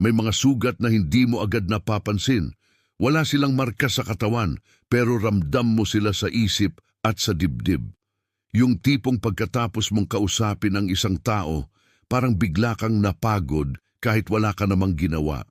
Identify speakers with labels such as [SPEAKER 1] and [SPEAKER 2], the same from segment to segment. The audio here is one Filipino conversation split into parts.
[SPEAKER 1] May mga sugat na hindi mo agad napapansin. Wala silang marka sa katawan, pero ramdam mo sila sa isip at sa dibdib. Yung tipong pagkatapos mong kausapin ang isang tao, parang bigla kang napagod kahit wala ka namang ginawa.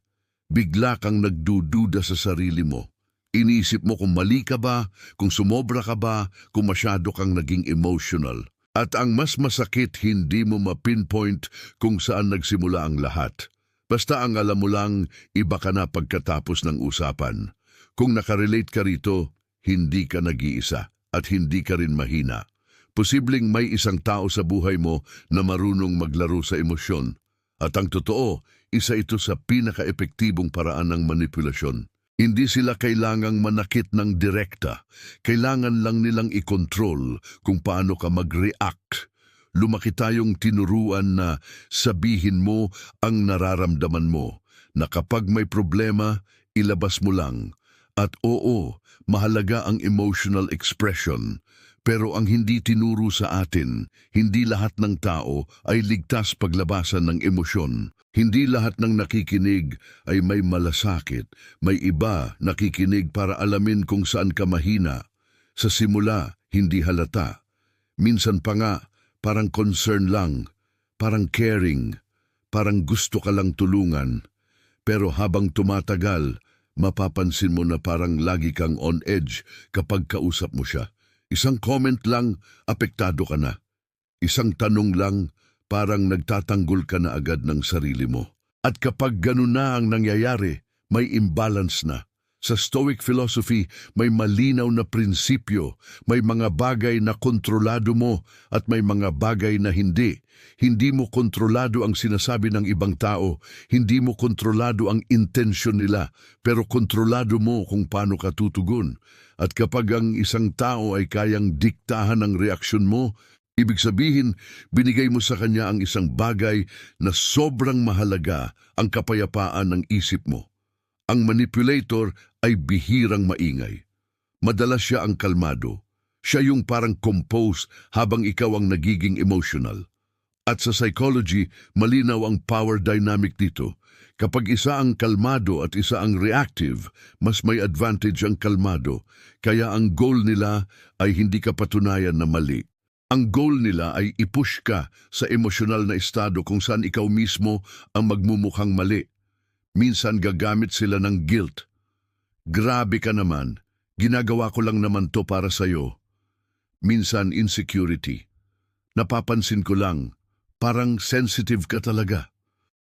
[SPEAKER 1] Bigla kang nagdududa sa sarili mo. Iniisip mo kung mali ka ba, kung sumobra ka ba, kung masyado kang naging emotional. At ang mas masakit, hindi mo ma-pinpoint kung saan nagsimula ang lahat. Basta ang alam mo lang, iba ka na pagkatapos ng usapan. Kung nakarelate ka rito, hindi ka nag-iisa at hindi ka rin mahina. Posibleng may isang tao sa buhay mo na marunong maglaro sa emosyon. At ang totoo, isa ito sa pinaka-epektibong paraan ng manipulasyon. Hindi sila kailangang manakit ng direkta. Kailangan lang nilang i-control kung paano ka mag-react. Lumaki tayong tinuruan na sabihin mo ang nararamdaman mo, na kapag may problema, ilabas mo lang. At oo, mahalaga ang emotional expression. Pero ang hindi tinuro sa atin, hindi lahat ng tao ay ligtas paglabasan ng emosyon. Hindi lahat ng nakikinig ay may malasakit. May iba nakikinig para alamin kung saan ka mahina. Sa simula, hindi halata. Minsan pa nga, parang concern lang, parang caring, parang gusto ka lang tulungan. Pero habang tumatagal, mapapansin mo na parang lagi kang on edge kapag kausap mo siya. Isang comment lang, apektado ka na. Isang tanong lang, parang nagtatanggol ka na agad ng sarili mo. At kapag ganun na ang nangyayari, may imbalance na. Sa Stoic philosophy, may malinaw na prinsipyo, may mga bagay na kontrolado mo at may mga bagay na hindi. Hindi mo kontrolado ang sinasabi ng ibang tao, hindi mo kontrolado ang intensyon nila, pero kontrolado mo kung paano ka tutugon. At kapag ang isang tao ay kayang diktahan ang reaksyon mo, ibig sabihin, binigay mo sa kanya ang isang bagay na sobrang mahalaga, ang kapayapaan ng isip mo. Ang manipulator ay bihirang maingay. Madalas siya ang kalmado. Siya yung parang compose habang ikaw ang nagiging emotional. At sa psychology, malinaw ang power dynamic dito. Kapag isa ang kalmado at isa ang reactive, mas may advantage ang kalmado. Kaya ang goal nila ay hindi ka patunayan na mali. Ang goal nila ay i-push ka sa emosyonal na estado kung saan ikaw mismo ang magmumukhang mali. Minsan gagamit sila ng guilt. Grabe ka naman, ginagawa ko lang naman to para sa'yo. Minsan insecurity. Napapansin ko lang, parang sensitive ka talaga.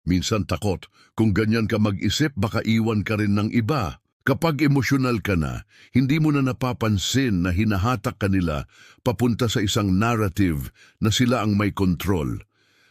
[SPEAKER 1] Minsan takot, kung ganyan ka mag-isip baka iwan ka rin ng iba. Kapag emosyonal ka na, hindi mo na napapansin na hinahatak ka nila papunta sa isang narrative na sila ang may control.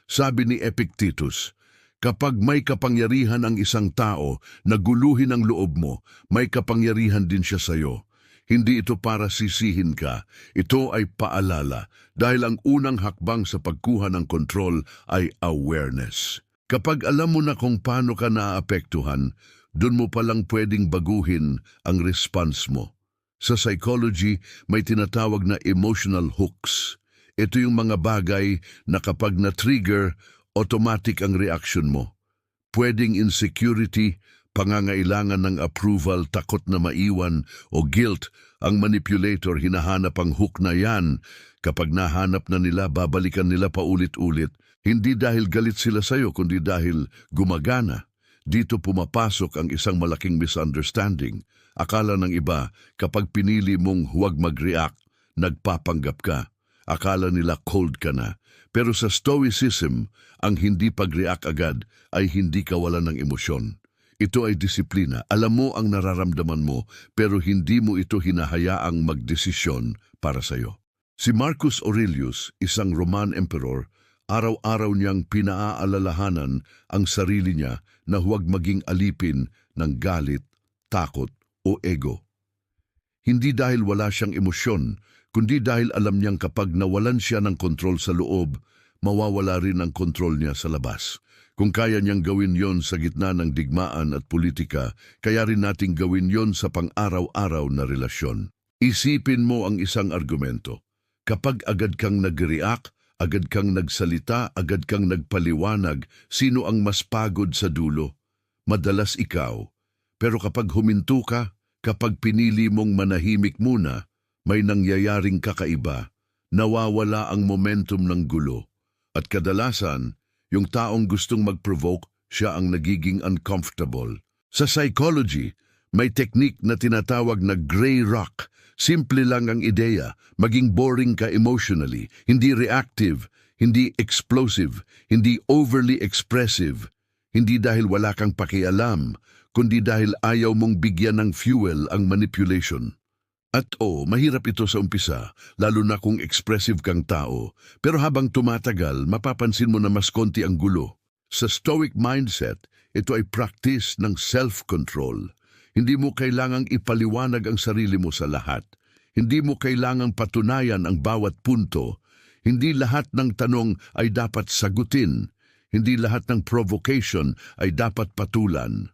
[SPEAKER 1] Sabi ni Epictetus, kapag may kapangyarihan ang isang tao na guluhin ang loob mo, may kapangyarihan din siya sa'yo. Hindi ito para sisihin ka, ito ay paalala dahil ang unang hakbang sa pagkuha ng control ay awareness. Kapag alam mo na kung paano ka naapektuhan, doon mo palang pwedeng baguhin ang response mo. Sa psychology, may tinatawag na emotional hooks. Ito yung mga bagay na kapag na-trigger, automatic ang reaction mo. Pwedeng insecurity, pangangailangan ng approval, takot na maiwan, o guilt. Ang manipulator hinahanap ang hook na yan. Kapag nahanap na nila, babalikan nila paulit-ulit. Hindi dahil galit sila sa'yo, kundi dahil gumagana. Dito pumapasok ang isang malaking misunderstanding. Akala ng iba, kapag pinili mong huwag mag-react, nagpapanggap ka. Akala nila cold ka na. Pero sa Stoicism, ang hindi pag-react agad ay hindi kawalan ng emosyon. Ito ay disiplina. Alam mo ang nararamdaman mo, pero hindi mo ito hinahayaang magdesisyon para sa'yo. Si Marcus Aurelius, isang Roman emperor, araw-araw niyang pinaaalalahanan ang sarili niya na huwag maging alipin ng galit, takot o ego. Hindi dahil wala siyang emosyon, kundi dahil alam niyang kapag nawalan siya ng kontrol sa loob, mawawala rin ang kontrol niya sa labas. Kung kaya niyang gawin yon sa gitna ng digmaan at politika, kaya rin nating gawin yon sa pang-araw-araw na relasyon. Isipin mo ang isang argumento. Kapag agad kang nag-react, agad kang nagsalita, agad kang nagpaliwanag, sino ang mas pagod sa dulo? madalas ikaw. Pero kapag huminto ka, kapag pinili mong manahimik muna, may nangyayaring kakaiba. Nawawala ang momentum ng gulo. At kadalasan, yung taong gustong mag-provoke, siya ang nagiging uncomfortable. Sa psychology, may technique na tinatawag na gray rock. Simple lang ang ideya, maging boring ka emotionally, hindi reactive, hindi explosive, hindi overly expressive. Hindi dahil wala kang pakialam, kundi dahil ayaw mong bigyan ng fuel ang manipulation. At mahirap ito sa umpisa, lalo na kung expressive kang tao. Pero habang tumatagal, mapapansin mo na mas konti ang gulo. Sa Stoic mindset, ito ay practice ng self-control. Hindi mo kailangang ipaliwanag ang sarili mo sa lahat. Hindi mo kailangang patunayan ang bawat punto. Hindi lahat ng tanong ay dapat sagutin. Hindi lahat ng provocation ay dapat patulan.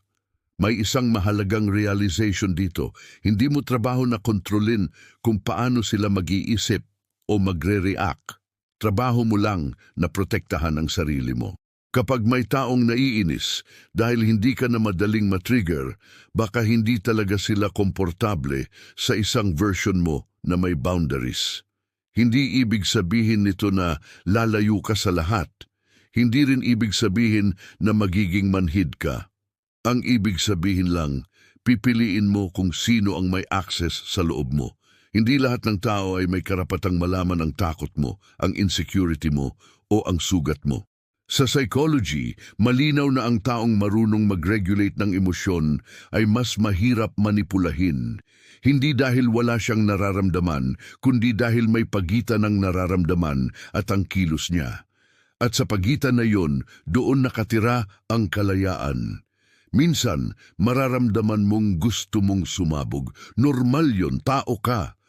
[SPEAKER 1] May isang mahalagang realization dito. Hindi mo trabaho na kontrolin kung paano sila mag-iisip o magre-react. Trabaho mo lang na protektahan ang sarili mo. Kapag may taong naiinis dahil hindi ka na madaling matrigger, baka hindi talaga sila komportable sa isang version mo na may boundaries. Hindi ibig sabihin nito na lalayo ka sa lahat. Hindi rin ibig sabihin na magiging manhid ka. Ang ibig sabihin lang, pipiliin mo kung sino ang may access sa loob mo. Hindi lahat ng tao ay may karapatang malaman ang takot mo, ang insecurity mo, o ang sugat mo. Sa psychology, malinaw na ang taong marunong mag-regulate ng emosyon ay mas mahirap manipulahin. Hindi dahil wala siyang nararamdaman, kundi dahil may pagitan ng nararamdaman at ang kilos niya. At sa pagitan na yon, doon nakatira ang kalayaan. Minsan, mararamdaman mong gusto mong sumabog. Normal yon, tao ka.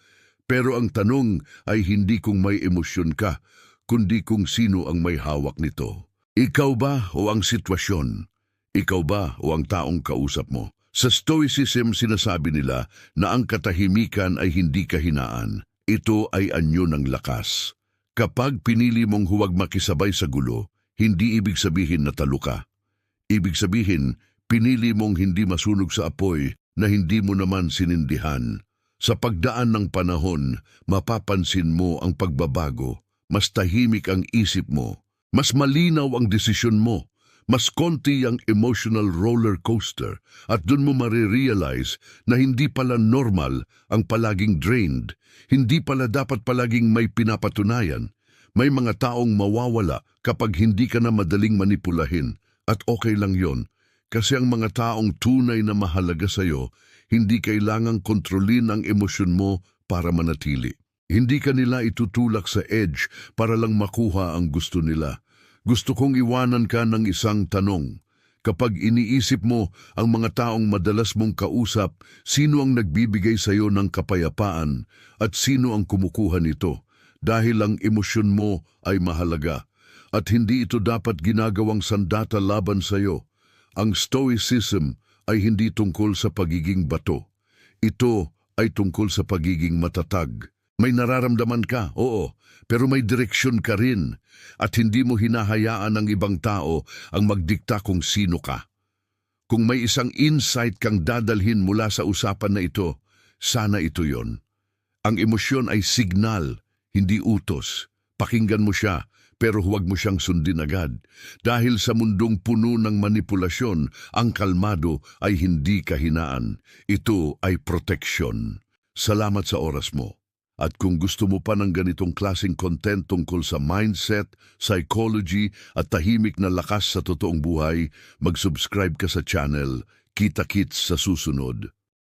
[SPEAKER 1] Pero ang tanong ay hindi kung may emosyon ka, kundi kung sino ang may hawak nito. Ikaw ba o ang sitwasyon? Ikaw ba o ang taong kausap mo? Sa Stoicism sinasabi nila na ang katahimikan ay hindi kahinaan. Ito ay anyo ng lakas. Kapag pinili mong huwag makisabay sa gulo, hindi ibig sabihin na talo ka. Ibig sabihin, pinili mong hindi masunog sa apoy na hindi mo naman sinindihan. Sa pagdaan ng panahon, mapapansin mo ang pagbabago. Mas tahimik ang isip mo. Mas malinaw ang desisyon mo. Mas konti ang emotional roller coaster. At dun mo marirealize na hindi pala normal ang palaging drained. Hindi pala dapat palaging may pinapatunayan. May mga taong mawawala kapag hindi ka na madaling manipulahin. At okay lang yon. Kasi ang mga taong tunay na mahalaga sa'yo, hindi kailangang kontrolin ang emosyon mo para manatili. Hindi ka nila itutulak sa edge para lang makuha ang gusto nila. Gusto kong iwanan ka ng isang tanong. Kapag iniisip mo ang mga taong madalas mong kausap, sino ang nagbibigay sa'yo ng kapayapaan at sino ang kumukuha nito? Dahil ang emosyon mo ay mahalaga at hindi ito dapat ginagawang sandata laban sa'yo. Ang Stoicism ay hindi tungkol sa pagiging bato. Ito ay tungkol sa pagiging matatag. May nararamdaman ka, oo, pero may direksyon ka rin at hindi mo hinahayaan ng ibang tao ang magdikta kung sino ka. Kung may isang insight kang dadalhin mula sa usapan na ito, sana ito yon. Ang emosyon ay signal, hindi utos. Pakinggan mo siya, pero huwag mo siyang sundin agad. Dahil sa mundong puno ng manipulasyon, ang kalmado ay hindi kahinaan. Ito ay proteksyon. Salamat sa oras mo. At kung gusto mo pa ng ganitong klaseng content tungkol sa mindset, psychology at tahimik na lakas sa totoong buhay, mag-subscribe ka sa channel. Kita-kits sa susunod.